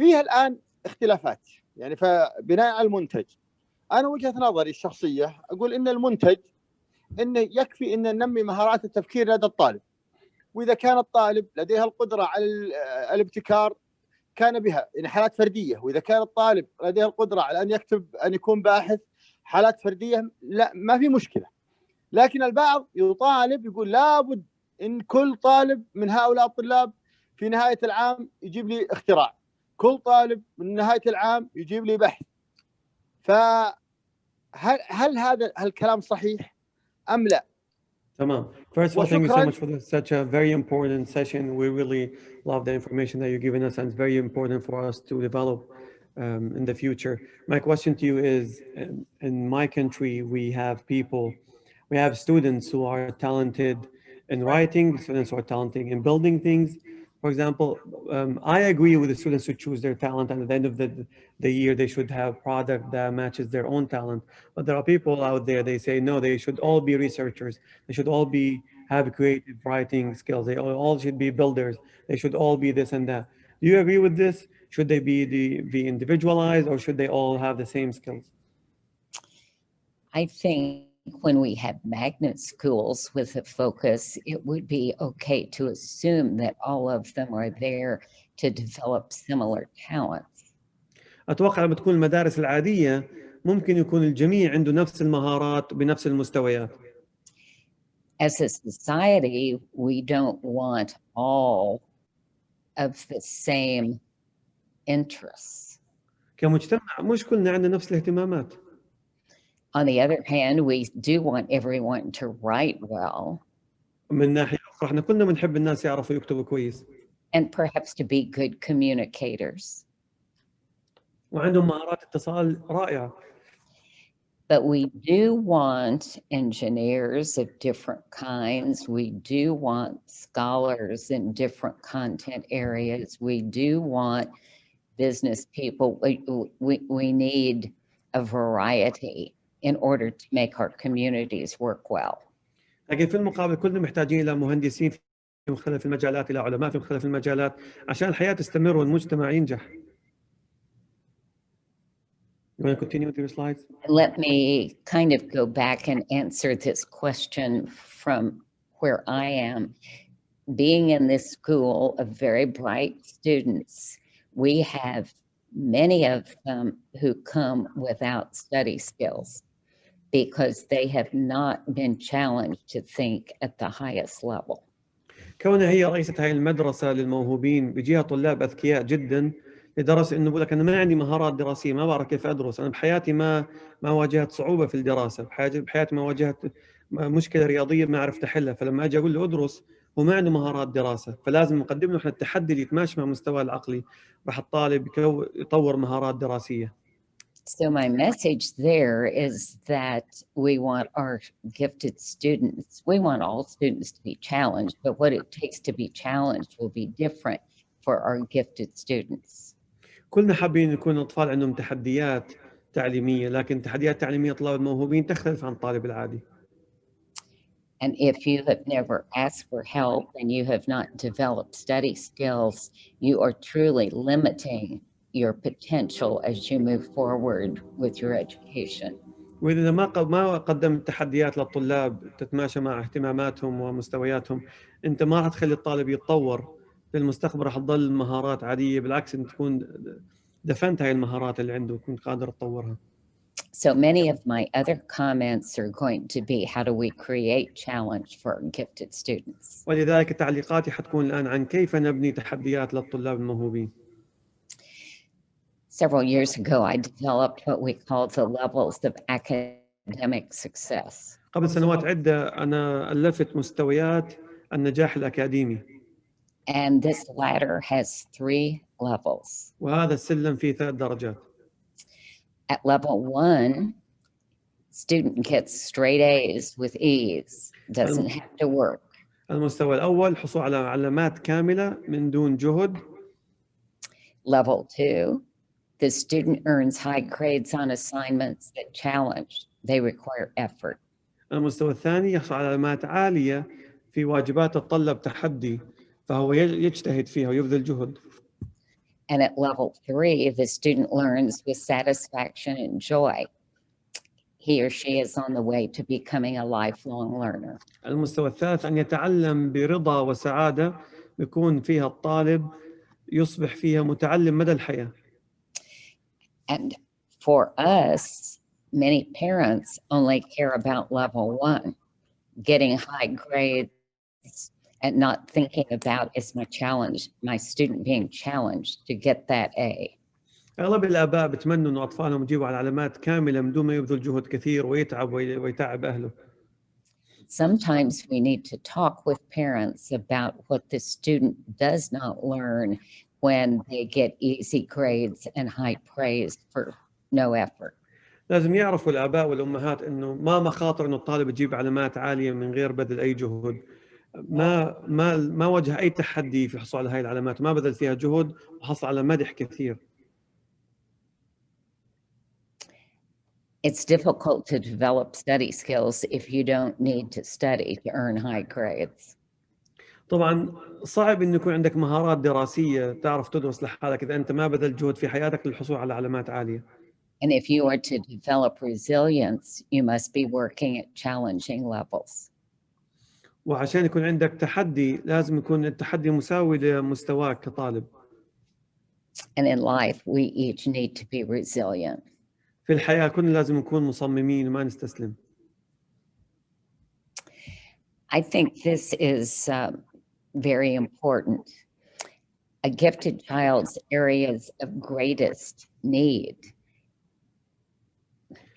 فيها الآن اختلافات، يعني فبناء على المنتج أنا وجهة نظري الشخصية أقول إن المنتج إنه يكفي إن ننمي مهارات التفكير لدى الطالب، وإذا كان الطالب لديه القدرة على الابتكار كان بها، يعني حالات فردية، وإذا كان الطالب لديه القدرة على أن يكتب أن يكون باحث حالات فردية لا ما في مشكلة. لكن البعض يطالب يقول لابد إن كل طالب من هؤلاء الطلاب في نهاية العام يجيب لي اختراع، كل طالب من نهاية العام يجيب لي بحث. فهل هذا الكلام صحيح أم لا؟ Tamam. First of all, thank you so much for such a very important session. We really love the information that you're giving us, and it's very important for us to develop in the future. My question to you is, in my country, we have students who are talented in writing, students who are talented in building things. For example, I agree with the students who choose their talent, and at the end of the year, they should have product that matches their own talent. But there are people out there, they say, no, they should all be researchers. They should all have creative writing skills. They all should be builders. They should all be this and that. Do you agree with this? Should they be individualized, or should they all have the same skills? I think when we have magnet schools with a focus, it would be okay to assume that all of them are there to develop similar talents. أتوقع لما تكون المدارس العادية ممكن يكون الجميع عنده نفس المهارات بنفس المستويات. As a society, we don't want all of the same interests. كمجتمع مش كلنا عندنا نفس الاهتمامات. On the other hand, we do want everyone to write well. من ناحية أخرى احنا كلنا بنحب الناس يعرفوا يكتبوا كويس. And perhaps to be good communicators. وعندهم مهارات اتصال رائعة. But we do want engineers of different kinds. We do want scholars in different content areas. We do want business people. We need a variety in order to make our communities work well. لكن في المقابل كلنا محتاجين إلى مهندسين في مختلف المجالات، إلى علماء في مختلف المجالات عشان الحياة تستمر والمجتمع ينجح. You want to continue with your slides? Let me kind of go back and answer this question from where I am. Being in this school of very bright students, we have many of them who come without study skills because they have not been challenged to think at the highest level. كونها هي رئيسة هاي المدرسة للموهوبين بيجيها طلاب أذكياء جدا لدرجة إنه بقول لك أنا ما عندي مهارات دراسية، ما بعرف كيف أدرس، أنا بحياتي ما واجهت صعوبة في الدراسة، بحياتي ما واجهت مشكلة رياضية ما عرفت أحلها، فلما أجي أقول له أدرس هو ما عنده مهارات دراسة، فلازم نقدم له إحنا التحدي اللي يتماشى مع مستواه العقلي، راح الطالب يطور مهارات دراسية. So my message there is that we want our gifted students, we want all students to be challenged, but what it takes to be challenged will be different for our gifted students. كلنا حابين يكون الأطفال عندهم تحديات تعليمية، لكن تحديات تعليمية طلاب الموهوبين تختلف عن الطالب العادي. And if you have never asked for help and you have not developed study skills, you are truly limiting your potential as you move forward with your education. وإذا ما قدمت تحديات للطلاب تتماشى مع اهتماماتهم ومستوياتهم، أنت ما راح تخلي الطالب يتطور في المستقبل، راح تظل مهارات عادية، بالعكس أنت تكون دفنت هاي المهارات اللي عنده وكنت قادر تطورها. So many of my other comments are going to be how do we create challenge for our gifted students. ولذلك تعليقاتي حتكون الآن عن كيف نبني تحديات للطلاب الموهوبين. Several years ago, I developed what we call the levels of academic success. قبل سنوات عدة أنا ألفت مستويات النجاح الأكاديمي. And this ladder has 3 levels. وهذا السلم فيه 3 درجات. At level 1, student gets straight A's with ease, doesn't have to work. المستوى الأول حصول على علامات كاملة من دون جهد. Level 2, the student earns high grades on assignments that challenge. They require effort. المستوى الثاني يحصل على علامات عالية في واجبات تتطلب تحدي، فهو يجتهد فيها ويبذل جهد. And at level 3, the student learns with satisfaction and joy. He or she is on the way to becoming a lifelong learner. المستوى الثالث أن يتعلم برضا وسعادة، بيكون فيها الطالب يصبح فيها متعلم مدى الحياة. And for us, many parents only care about level 1, getting high grades and not thinking about is my student being challenged to get that A. أغلب الآباء بتمنوا إنه أطفالهم يجيبوا على علامات كاملة من دون ما يبذل جهد كثير ويتعب ويتعب أهله. Sometimes we need to talk with parents about what the student does not learn when they get easy grades and high praise for no effort. لازم يعرفوا الآباء والأمهات إنه ما مخاطر إنه الطالب يجيب علامات عالية من غير بذل أي جهد. ما واجه أي تحدي في الحصول على هاي العلامات، ما بذل فيها جهد وحصل على مدح كثير. It's difficult to develop study skills if you don't need to study to earn high grades. طبعا صعب إنه يكون عندك مهارات دراسية تعرف تدرس لحالك إذا أنت ما بذلت جهد في حياتك للحصول على علامات عالية. And if you are to develop resilience, you must be working at challenging levels. وعشان يكون عندك تحدي لازم يكون التحدي مساوي لمستواك كطالب. And in life, we each need to be resilient. في الحياة كلنا لازم نكون مصممين وما نستسلم. I think this is very important. A gifted child's areas of greatest need,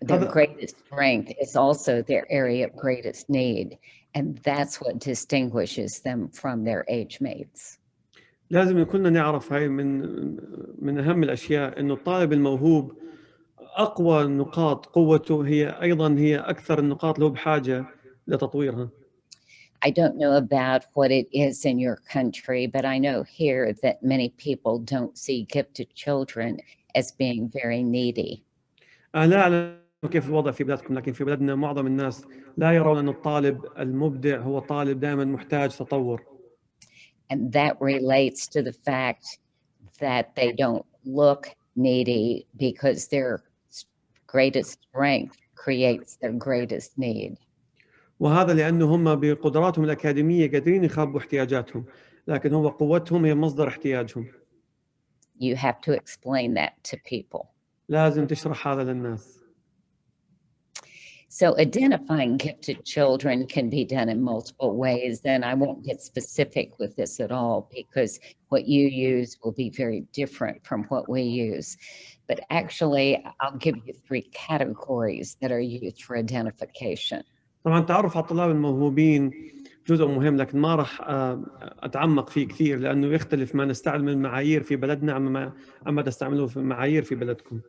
their greatest strength is also their area of greatest need. And that's what distinguishes them from their age mates. لازم كلنا نعرف هاي من أهم الأشياء إنه الطالب الموهوب أقوى نقاط قوته هي أكثر النقاط اللي هو بحاجة لتطويرها. I don't know about what it is in your country, but I know here that many people don't see gifted children as being very needy. لا أعلم كيف الوضع في بلادكم، لكن في بلدنا معظم الناس لا يرون أن الطالب المبدع هو طالب دائما محتاج تطور. And that relates to the fact that they don't look needy because their greatest strength creates their greatest need. وهذا لأنه هم بقدراتهم الأكاديمية قادرين يخبوا احتياجاتهم، لكن هو قوتهم هي مصدر احتياجهم. You have to explain that to people. لازم تشرح هذا للناس. So identifying gifted children can be done in multiple ways, and I won't get specific with this at all because what you use will be very different from what we use. But actually, I'll give you 3 categories that are used for identification. طبعا التعرف على الطلاب الموهوبين جزء مهم، لكن ما راح أتعمق فيه كثير لأنه يختلف ما نستعمل من معايير في بلدنا عما تستعملوه في معايير في بلدكم.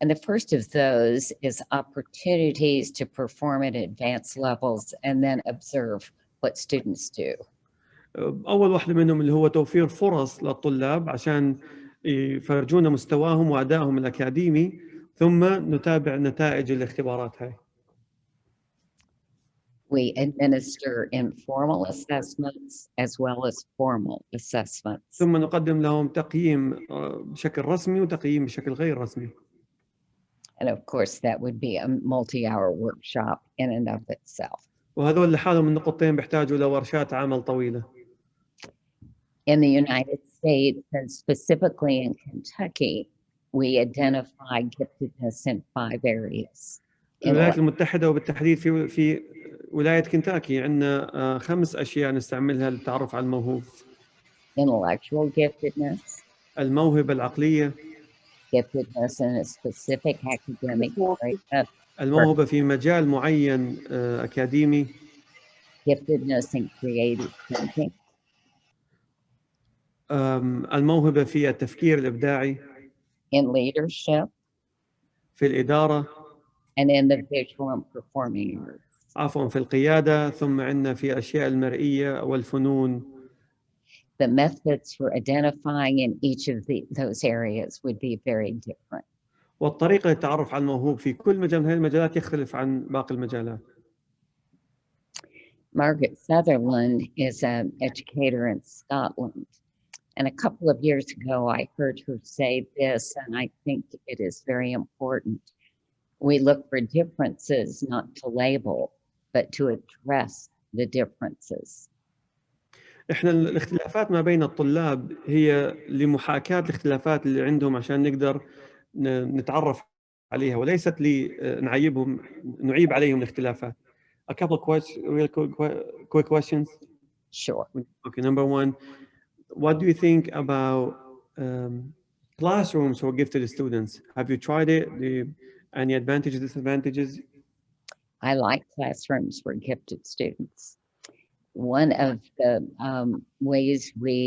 And the first of those is opportunities to perform at advanced levels and then observe what students do. أول واحدة منهم اللي هو توفير فرص للطلاب عشان يفرجونا مستواهم وأدائهم الأكاديمي، ثم نتابع نتائج الاختبارات هاي. We administer informal assessments as well as formal assessments. ثم نقدم لهم تقييم بشكل رسمي وتقييم بشكل غير رسمي. And of course, that would be a multi-hour workshop in and of itself. وهذول لحالهم النقطتين بيحتاجوا لورشات عمل طويلة. In the United States, and specifically in Kentucky, we identify giftedness in 5 areas. الولايات المتحدة وبالتحديد في ولاية كنتاكي عندنا 5 أشياء نستعملها للتعرف على الموهوب. Intellectual giftedness. الموهبة العقلية. Giftedness in a specific academic area. الموهبة في مجال معين أكاديمي. Giftedness in creative thinking. الموهبة في التفكير الإبداعي. In leadership. في الإدارة. And in the visual and performing arts. عفوا في القيادة، ثم عندنا في الأشياء المرئية والفنون. The methods for identifying in each of those areas would be very different. والطريقة للتعرف على الموهوب في كل مجال من هذه المجالات يختلف عن باقي المجالات. Margaret Sutherland is an educator in Scotland, And a couple of years ago, I heard her say this, and I think it is very important. We look for differences, not to label, but to address the differences. احنا الاختلافات ما بين الطلاب هي لمحاكاة الاختلافات اللي عندهم عشان نقدر نتعرف عليها وليست لنعيبهم نعيب عليهم الاختلافات. A couple of real quick questions. Sure. Okay, number one, what do you think about classrooms for gifted students? Have you tried it? Any advantages, disadvantages? I like classrooms for gifted students. One of the ways we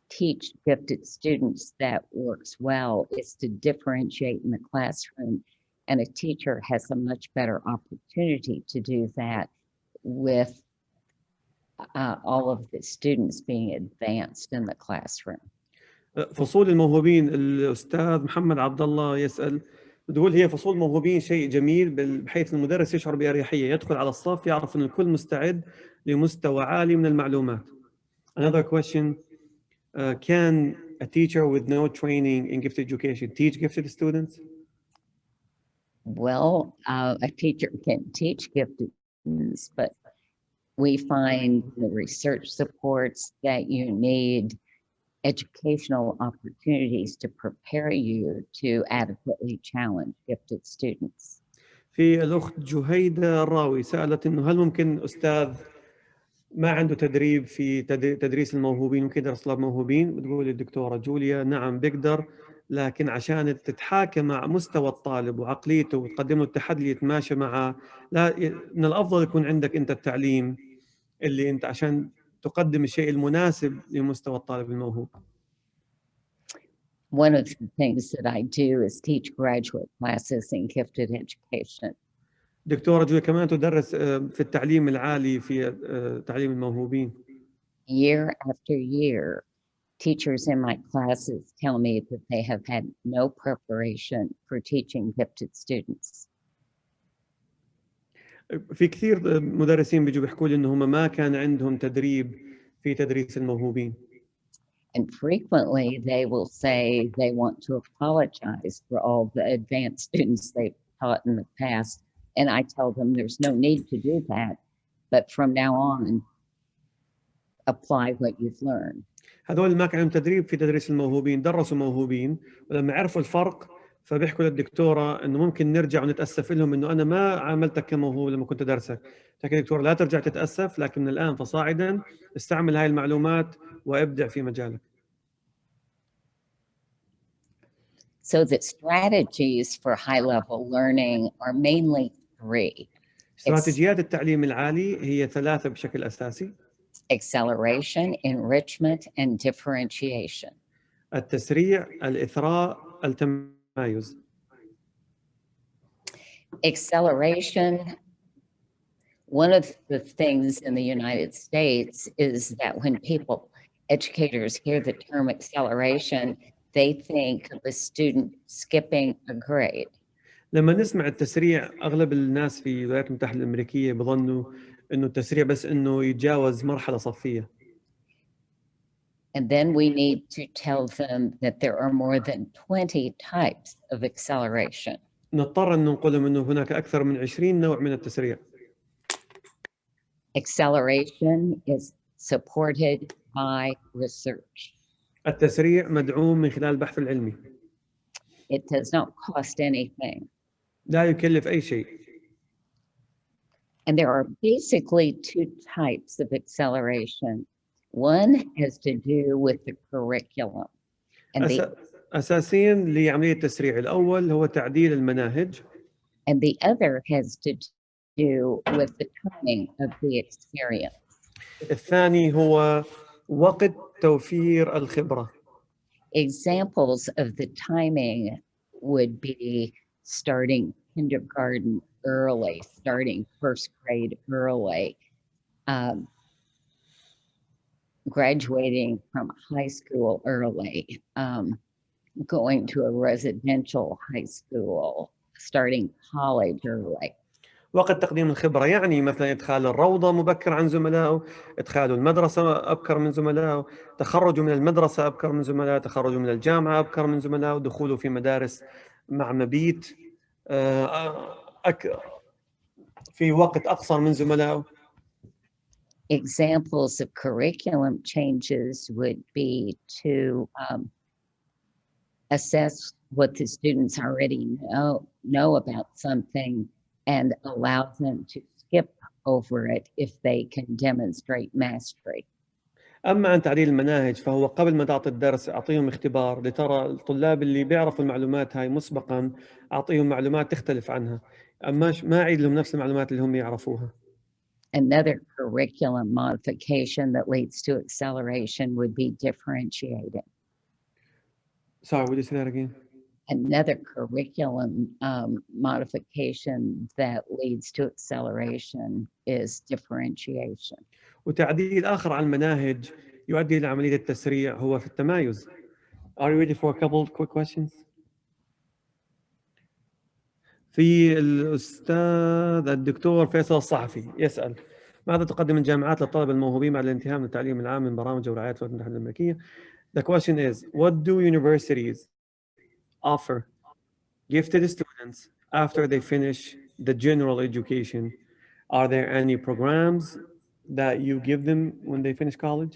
teach gifted students that works well is to differentiate in the classroom, and a teacher has a much better opportunity to do that with all of the students being advanced in the classroom. فصول الموهوبين الأستاذ محمد عبد الله يسأل بتقول هي فصول الموهوبين شيء جميل بحيث المدرس يشعر بأريحية يدخل على الصف يعرف أن الكل مستعد لمستوى عالي من المعلومات. Another question, can a teacher with no training in gifted education teach gifted students? Well, a teacher can teach gifted students, but we find the research supports that you need educational opportunities to prepare you to adequately challenge gifted students. في الأخت جهيدة الراوي سألت إنه هل ممكن أستاذ ما عنده تدريب في تدريس الموهوبين ممكن يدرس طلاب موهوبين؟ بتقول الدكتورة جوليا نعم بيقدر، لكن عشان تتحاكم مع مستوى الطالب وعقليته وتقدم له التحدي اللي يتماشى مع من الأفضل يكون عندك أنت التعليم اللي أنت عشان تقدم الشيء المناسب لمستوى الطالب الموهوب. One of the things that I do is teach graduate classes in gifted education. دكتورة جوليا كمان تدرس في التعليم العالي في تعليم الموهوبين. Year after year, teachers in my classes tell me that they have had no preparation for teaching gifted students. في كثير مدرسين بيجوا بيحكوا لي إنهم ما كان عندهم تدريب في تدريس الموهوبين. And frequently they will say they want to apologize for all the advanced students they've taught in the past. And I tell them there's no need to do that, but from now on, apply what you've learned. هذول ما كان عندهم تدريب في تدريس الموهوبين درسوا موهوبين ولما عرفوا الفرق فبيحكوا للدكتورة إنه ممكن نرجع ونتأسف لهم إنه أنا ما عاملتك كموهوب لما كنت أدرسك. لكن الدكتورة لا ترجع تتأسف لكن من الآن فصاعدا استعمل هاي المعلومات وابدع في مجالك. So the strategies for high-level learning are mainly three. استراتيجيات التعليم العالي هي ثلاثة بشكل أساسي. Acceleration, enrichment, and differentiation. التسريع، الإثراء، التمايز. Acceleration, one of the things in the United States is that when educators hear the term acceleration, they think of a student skipping a grade. لما نسمع التسريع أغلب الناس في الولايات المتحدة الأمريكية بظنوا إنه التسريع بس إنه يتجاوز مرحلة صفية. And then we need to tell them that there are more than 20 types of acceleration. نضطر أن نقول لهم إنه هناك أكثر من 20 نوع من التسريع. Acceleration is supported by research. التسريع مدعوم من خلال البحث العلمي. It does not cost anything. لا يكلف أي شيء. And there are basically two types of acceleration. One has to do with the curriculum. And أساسياً لعملية التسريع الأول هو تعديل المناهج. And the other has to do with the timing of the experience. الثاني هو وقت توفير الخبرة. Examples of the timing would be starting kindergarten early, starting first grade early, graduating from high school early, going to a residential high school, starting college early. وقت تقديم الخبرة يعني مثلا إدخال الروضة مبكر عن زملائه، إدخال المدرسة أبكر من زملائه، تخرجه من المدرسة أبكر من زملائه، تخرجه من الجامعة أبكر من زملائه، دخوله في مدارس مع مبيت في وقت أقصر من زملائه. Examples of curriculum changes would be to assess what the students already know about something and allow them to skip over it if they can demonstrate mastery. أما عن تعديل المناهج فهو قبل ما تعطي الدرس أعطيهم اختبار لترى الطلاب اللي بيعرفوا المعلومات هاي مسبقا أعطيهم معلومات تختلف عنها، أما ما أعيد لهم نفس المعلومات اللي هم يعرفوها. Another curriculum modification that leads to acceleration would be differentiating. Sorry, would you say that again? Another curriculum modification that leads to acceleration is differentiation. وتعديل آخر على المناهج يؤدي إلى عملية التسريع هو في التمايز. Are you ready for a couple of quick questions? في الأستاذ الدكتور فيصل الصحفي يسأل: ماذا تقدم الجامعات للطلبة الموهوبين بعد الانتهاء من التعليم العام من برامج ورعايات الولايات المتحدة الأمريكية؟ The question is, what do universities offer gifted students after they finish the general education? Are there any programs that you give them when they finish college?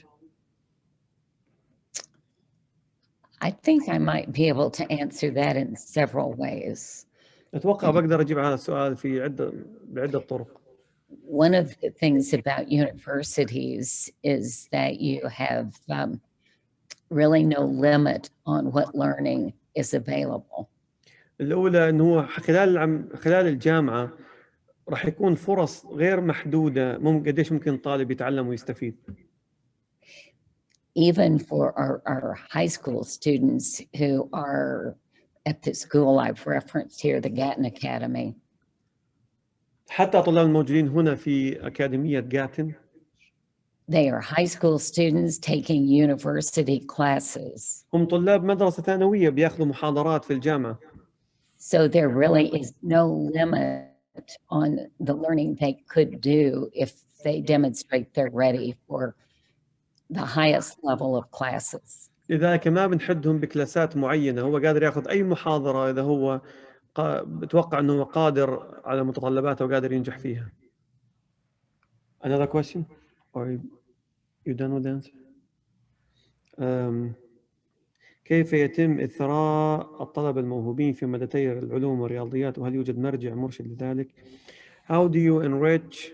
I think I might be able to answer that in several ways. أتوقع بقدر أجيب على هذا السؤال بعدة طرق. One of the things about universities is that you have really no limit on what learning is available. الأولى إنه هو خلال الجامعة راح يكون فرص غير محدودة قديش ممكن طالب يتعلم ويستفيد. Even for our high school students who are at the school I've referenced here, the Gatton Academy. حتى طلاب الموجودين هنا في أكاديمية جاتن. They are high school students taking university classes. هم طلاب مدرسة ثانوية بياخذوا محاضرات في الجامعة. So there really is no limit on the learning they could do if they demonstrate they're ready for the highest level of classes. لذلك ما بنحدهم بكلاسات معينة، هو قادر ياخذ أي محاضرة إذا هو بتوقع أنه قادر على متطلباتها وقادر ينجح فيها. Another question? Or you done with the answer? كيف يتم إثراء الطلبة الموهوبين في مادتي العلوم والرياضيات وهل يوجد مرجع مرشد لذلك؟ How do you enrich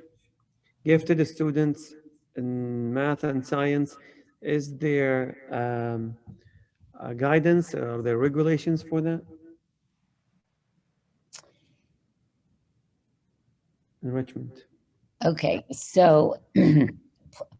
gifted students in math and science? Is there guidance or there regulations for that? Enrichment. Okay, so